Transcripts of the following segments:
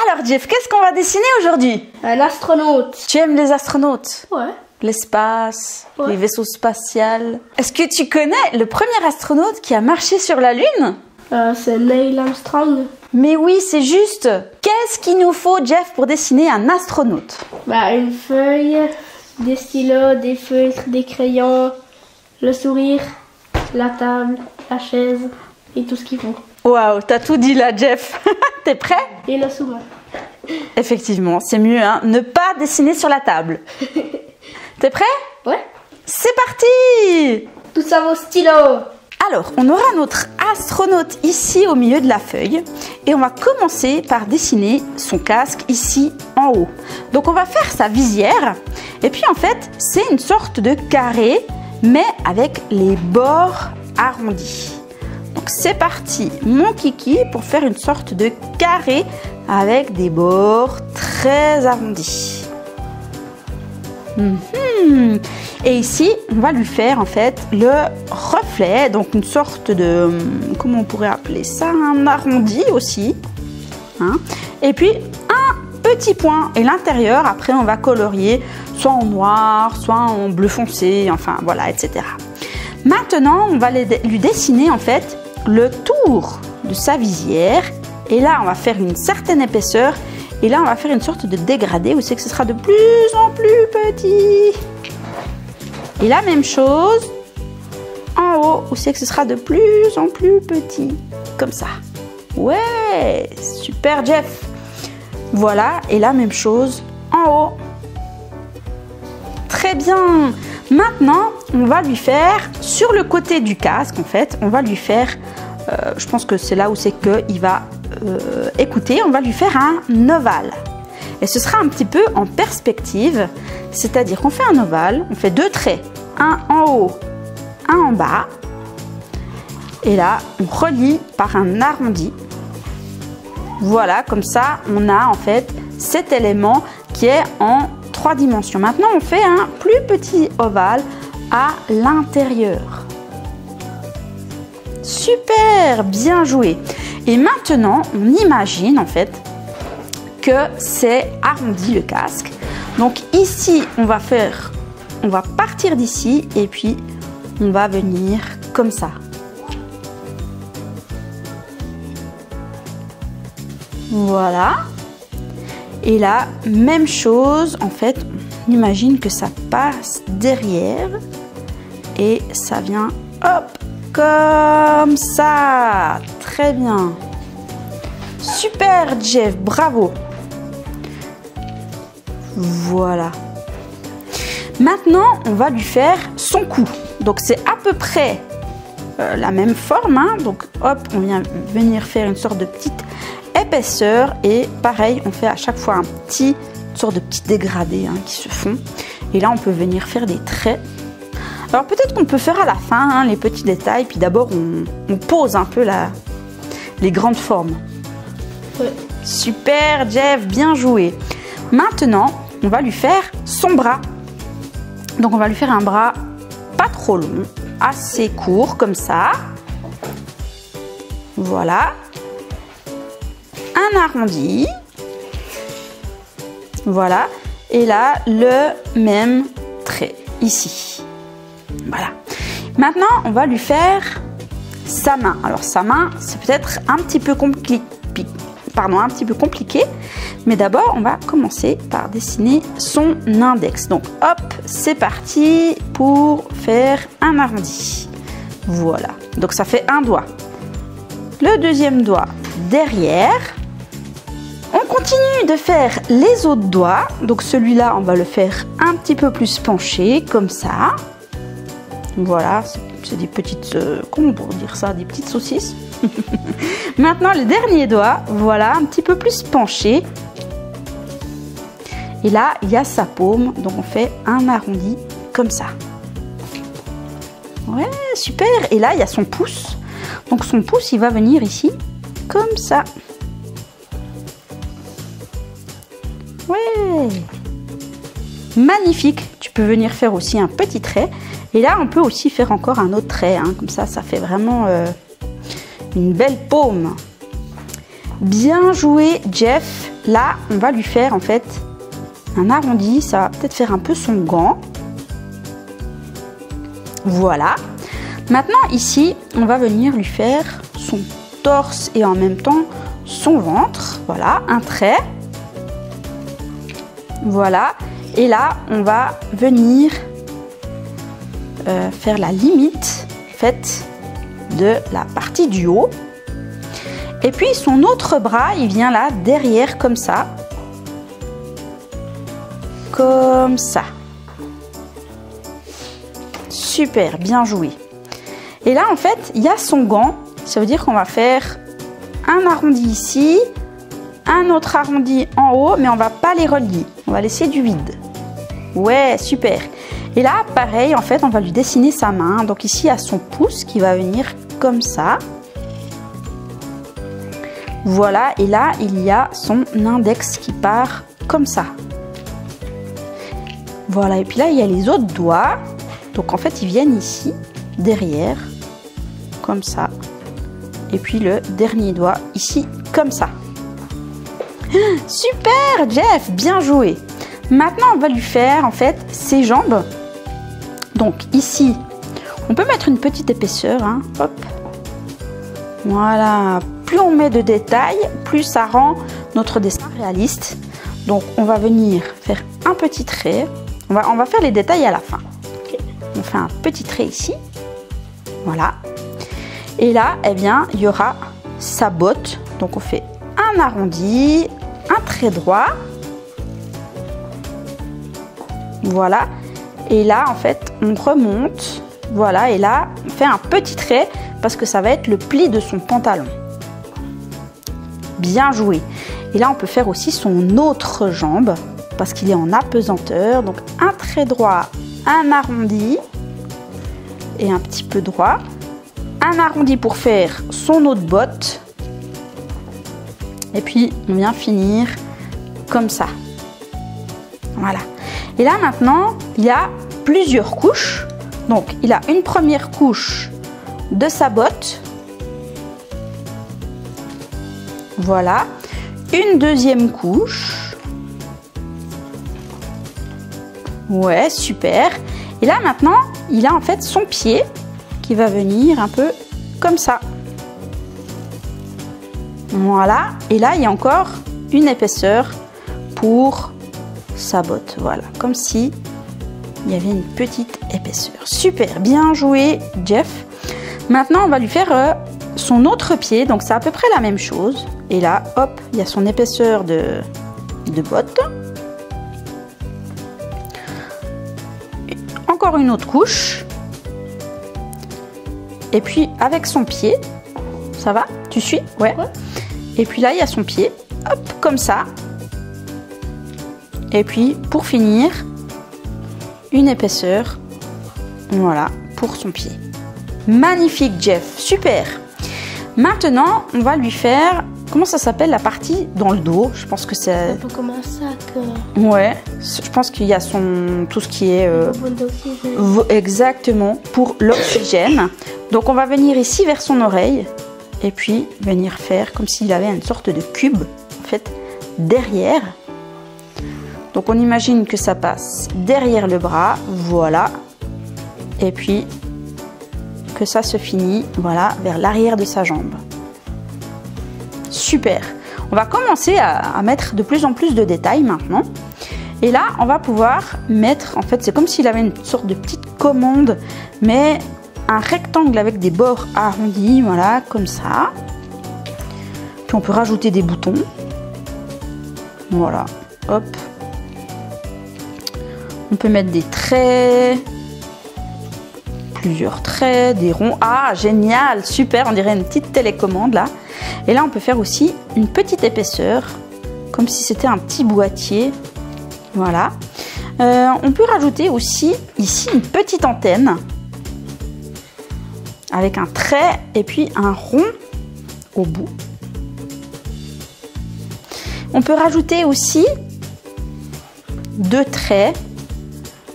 Alors Jeff, qu'est-ce qu'on va dessiner aujourd'hui? Un astronaute. Tu aimes les astronautes? Ouais. L'espace, Ouais. les vaisseaux spatials. Est-ce que tu connais le premier astronaute qui a marché sur la Lune? C'est Neil Armstrong. Mais oui, c'est juste. Qu'est-ce qu'il nous faut, Jeff, pour dessiner un astronaute? Une feuille, des stylos, des feutres, des crayons, le sourire, la table, la chaise et tout ce qu'il faut. Waouh, t'as tout dit là, Jeff. T'es prêt? Et le sous-main. Effectivement, c'est mieux, hein, ne pas dessiner sur la table. T'es prêt? Ouais. C'est parti! Tout ça vos stylos. Alors, on aura notre astronaute ici au milieu de la feuille et on va commencer par dessiner son casque ici en haut. Donc, on va faire sa visière et puis en fait, c'est une sorte de carré mais avec les bords arrondis. Donc, c'est parti, mon kiki, pour faire une sorte de carré avec des bords très arrondis. Et ici, on va lui faire en fait le reflet, donc une sorte de, comment on pourrait appeler ça, un arrondi aussi. Hein. Et puis un petit point. Et l'intérieur, après, on va colorier soit en noir, soit en bleu foncé, enfin voilà, etc. Maintenant, on va lui dessiner en fait le tour de sa visière. Et là, on va faire une certaine épaisseur. Et là, on va faire une sorte de dégradé où c'est que ce sera de plus en plus petit. Et la même chose en haut où c'est que ce sera de plus en plus petit. Comme ça. Ouais, super Jeff. Voilà, et la même chose en haut. Très bien. Maintenant, on va lui faire, sur le côté du casque en fait, on va lui faire, je pense que c'est là où c'est qu'il va écouter, on va lui faire un ovale. Et ce sera un petit peu en perspective, c'est-à-dire qu'on fait un ovale, on fait deux traits, un en haut, un en bas. Et là, on relie par un arrondi. Voilà, comme ça, on a en fait cet élément qui est en 3 dimensions. Maintenant, on fait un plus petit ovale à l'intérieur. Super, bien joué. Et maintenant, on imagine en fait que c'est arrondi le casque. Donc ici, on va partir d'ici et puis on va venir comme ça. Voilà. Et là, même chose, en fait, on imagine que ça passe derrière et ça vient, hop, comme ça. Très bien. Super, Jeff, bravo. Voilà. Maintenant, on va lui faire son cou. Donc, c'est à peu près la même forme. Hein. Donc, hop, on vient venir faire une sorte de petite épaisseur. Et pareil, on fait à chaque fois une sorte de petit dégradé hein, qui se font. Et là, on peut venir faire des traits. Alors, peut-être qu'on peut faire à la fin hein, les petits détails. Puis d'abord, on pose un peu les grandes formes. Ouais. Super, Jeff, bien joué. Maintenant, on va lui faire son bras. Donc, on va lui faire un bras pas trop long, assez court, comme ça. Voilà. Un arrondi. Voilà. Et là, le même trait, ici. Voilà. Maintenant, on va lui faire sa main. Alors, sa main, c'est peut-être un petit peu compliqué. Mais d'abord, on va commencer par dessiner son index. Donc, hop, c'est parti pour faire un arrondi. Voilà. Donc, ça fait un doigt. Le deuxième doigt derrière. On continue de faire les autres doigts. Donc, celui-là, on va le faire un petit peu plus penché, comme ça. Voilà, c'est des petites, comment on pourrait dire ça, des petites saucisses. Maintenant, le dernier doigt, voilà, un petit peu plus penché. Et là, il y a sa paume, donc on fait un arrondi comme ça. Ouais, super. Et là, il y a son pouce. Donc son pouce, il va venir ici, comme ça. Ouais. Magnifique. Tu peux venir faire aussi un petit trait. Et là, on peut aussi faire encore un autre trait. Hein. Comme ça fait vraiment une belle paume. Bien joué, Jeff. là, on va lui faire en fait un arrondi. Ça va peut-être faire un peu son gant. Voilà. Maintenant, ici, on va venir lui faire son torse et en même temps son ventre. Voilà, un trait. Voilà. Et là, on va venir faire la limite faite de la partie du haut. Et puis son autre bras, il vient là derrière comme ça. Comme ça. Super, bien joué. Et là, en fait, il y a son gant. Ça veut dire qu'on va faire un arrondi ici, un autre arrondi en haut, mais on va pas les relier. On va laisser du vide. Ouais, super. Et là, pareil, en fait, on va lui dessiner sa main. Donc ici, il y a son pouce qui va venir comme ça. Voilà, et là, il y a son index qui part comme ça. Voilà, et puis là, il y a les autres doigts. Donc en fait, ils viennent ici, derrière, comme ça. Et puis le dernier doigt ici, comme ça. Super, Jeff, bien joué. Maintenant, on va lui faire en fait ses jambes. Donc ici, on peut mettre une petite épaisseur, hein. Hop. Voilà. Plus on met de détails, plus ça rend notre dessin réaliste. Donc on va venir faire un petit trait. On va faire les détails à la fin. On fait un petit trait ici. Voilà. Et là, eh bien, il y aura sa botte. Donc on fait un arrondi, un trait droit. Voilà. Et là, en fait, on remonte. Voilà. Et là, on fait un petit trait parce que ça va être le pli de son pantalon. Bien joué. Et là, on peut faire aussi son autre jambe parce qu'il est en apesanteur. Donc, un trait droit, un arrondi et un petit peu droit. Un arrondi pour faire son autre botte. Et puis, on vient finir comme ça. Voilà. Et là, maintenant, il y a plusieurs couches. Donc, il a une première couche de sa botte. Voilà. Une deuxième couche. Ouais, super. Et là, maintenant, il a en fait son pied qui va venir un peu comme ça. Voilà. Et là, il y a encore une épaisseur pour sa botte. Voilà. Comme si il y avait une petite épaisseur. Super. Bien joué, Jeff. Maintenant, on va lui faire son autre pied. Donc, c'est à peu près la même chose. Et là, hop, il y a son épaisseur de botte. Encore une autre couche. Et puis, avec son pied, ça va? Tu suis? Ouais. Et puis là, il y a son pied. Hop, comme ça. Et puis, pour finir, une épaisseur. Voilà, pour son pied. Magnifique, Jeff. Super. Maintenant, on va lui faire... Comment ça s'appelle la partie dans le dos? Je pense que c'est... Un peu comme un sac. Ouais, je pense qu'il y a tout ce qui est... Exactement, pour l'oxygène. Donc on va venir ici vers son oreille. Et puis venir faire comme s'il avait une sorte de cube, en fait, derrière. Donc on imagine que ça passe derrière le bras, voilà. Et puis que ça se finit, voilà, vers l'arrière de sa jambe. Super. On va commencer à mettre de plus en plus de détails maintenant. Et là, on va pouvoir mettre, en fait, c'est comme s'il avait une sorte de petite commande, mais un rectangle avec des bords arrondis, voilà, comme ça. Puis on peut rajouter des boutons. Voilà, hop. On peut mettre des traits, plusieurs traits, des ronds. Ah, génial, super, on dirait une petite télécommande là. Et là, on peut faire aussi une petite épaisseur, comme si c'était un petit boîtier. Voilà. On peut rajouter aussi ici une petite antenne avec un trait et puis un rond au bout. On peut rajouter aussi 2 traits,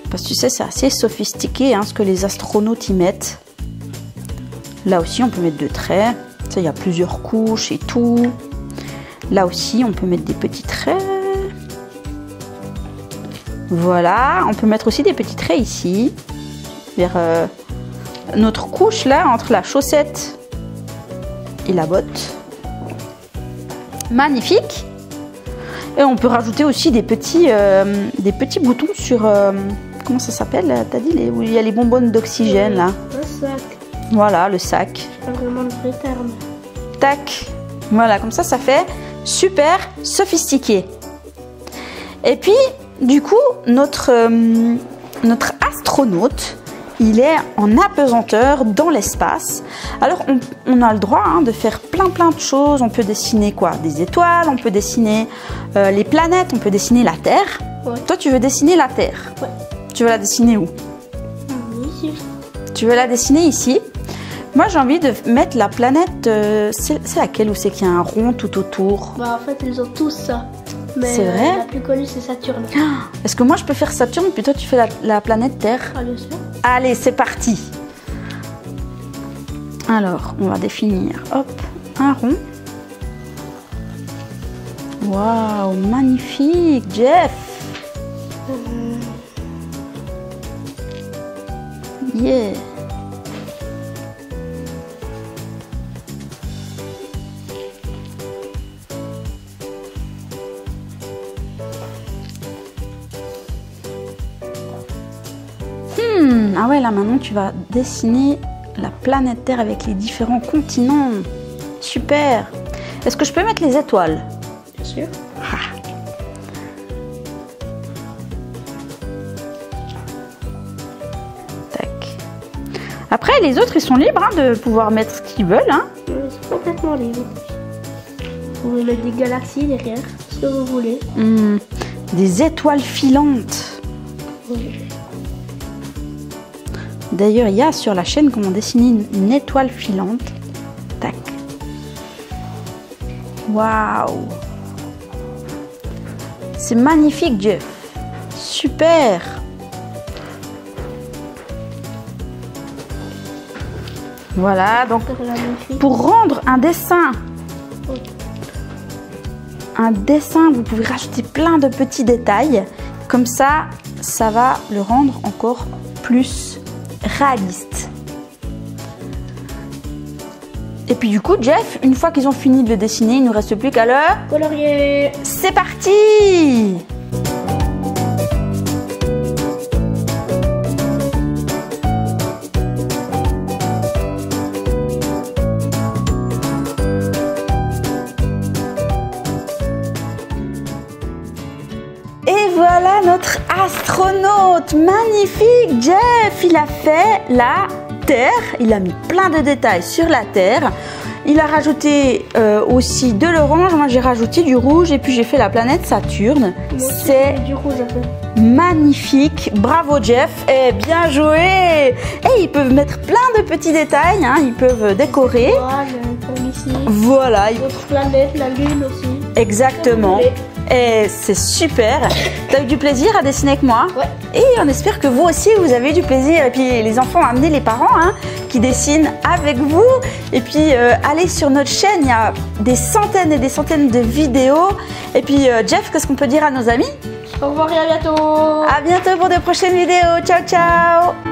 parce que tu sais, c'est assez sophistiqué hein, ce que les astronautes y mettent. Là aussi, on peut mettre 2 traits. Ça, il y a plusieurs couches et tout. Là aussi, on peut mettre des petits traits. Voilà, on peut mettre aussi des petits traits ici, vers notre couche là, entre la chaussette et la botte. Magnifique. Et on peut rajouter aussi des petits boutons sur... comment ça s'appelle? T'as dit où il y a les bonbonnes d'oxygène là. Le sac. Voilà, le sac. C'est pas vraiment le vrai terme. Tac. Voilà, comme ça fait super sophistiqué. Et puis, du coup, notre astronaute, il est en apesanteur dans l'espace. Alors, on a le droit de faire plein de choses. On peut dessiner quoi? Des étoiles, on peut dessiner les planètes, on peut dessiner la Terre. Ouais. Toi, tu veux dessiner la Terre? Ouais. Tu veux la dessiner où? Ici. Tu veux la dessiner ici? Moi, j'ai envie de mettre la planète... c'est laquelle où c'est qu'il y a un rond tout autour? Bah, en fait, ils ont tous ça. Mais c'est vrai? la plus connue, c'est Saturne. Est-ce que moi, je peux faire Saturne, puis toi, tu fais la planète Terre? Ah, bien sûr. Allez, c'est parti. Alors, on va définir, hop, un rond. Waouh, magnifique, Jeff. Yeah. Ah ouais, là maintenant tu vas dessiner la planète Terre avec les différents continents. Super. Est-ce que je peux mettre les étoiles? Bien sûr. Ah. Tac. Après, les autres, ils sont libres de pouvoir mettre ce qu'ils veulent. Ils sont complètement libres. Vous pouvez mettre des galaxies derrière, ce que vous voulez. Des étoiles filantes. Oui. D'ailleurs, il y a sur la chaîne comment dessiner une étoile filante. Tac. Waouh. C'est magnifique, Jeff. Super. Voilà, donc pour rendre un dessin, vous pouvez rajouter plein de petits détails. Comme ça, ça va le rendre encore plus réaliste. Et puis du coup, Jeff, une fois qu'ils ont fini de le dessiner, il ne nous reste plus qu'à le colorier. C'est parti! Et voilà notre astronaute magnifique, Jeff. Il a fait la Terre, il a mis plein de détails sur la Terre. Il a rajouté aussi de l'orange, moi j'ai rajouté du rouge et puis j'ai fait la planète Saturne. C'est du rouge un peu. Magnifique, bravo Jeff, et bien joué. Et ils peuvent mettre plein de petits détails, ils peuvent décorer. Comme ici. Voilà. Notre planète, la lune aussi. Exactement. Et c'est super. T'as eu du plaisir à dessiner avec moi? Ouais. Et on espère que vous aussi, vous avez eu du plaisir. Et puis les enfants, amenez les parents qui dessinent avec vous. Et puis allez sur notre chaîne, il y a des centaines et des centaines de vidéos. Et puis Jeff, qu'est-ce qu'on peut dire à nos amis? Au revoir et à bientôt. À bientôt pour de prochaines vidéos. Ciao, ciao.